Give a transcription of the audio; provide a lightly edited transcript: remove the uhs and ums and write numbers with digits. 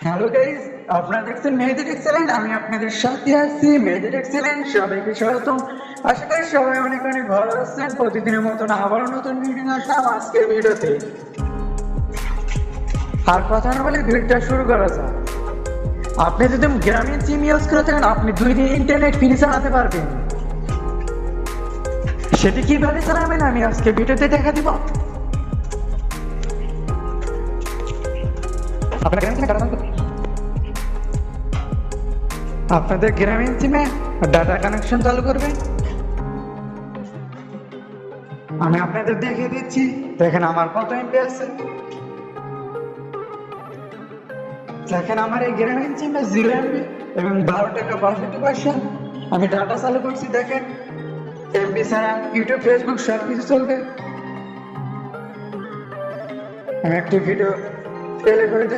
Hello guys, আপনারা দেখছেন মেহেদির এক্সেলেন্ট। আমি আপনাদের সাথে আছি মেহেদির এক্সেলেন্ট। সবাইকে স্বাগতম। আশা করি সবাই অনেক অনেক ভালো আছেন। প্রতিদিনের মতন আবারও নতুন ভিডিও আসলাম আজকের ভিডিওতে। আর কথা না বলে ভিডিওটা শুরু করা যাক। আপনি যদি গ্রামীণ সিম ইউজ করে থাকেন, আপনি 2 দিন ইন্টারনেট ফ্রি চালাতে পারবেন। সেটি কিভাবে চালাবেন আমি আজকে ভিডিওতে দেখা দিব। আপনাদের গ্রামীণ সিমে ডাটা কানেকশন চালু করবেন। আমি আপনাদের দেখিয়ে দিচ্ছি। দেখেন আমার কত এমবি আছে। দেখেন আমার এই গ্রামীণ সিমে 0 এমবি এবং 12 টাকা 62 পয়সা। আমি ডাটা চালু করছি। দেখেন এমবি ছাড়া ইউটিউব ফেসবুক সব কিছু চলবে। আমি একটি ভিডিও প্লে করে দেখি।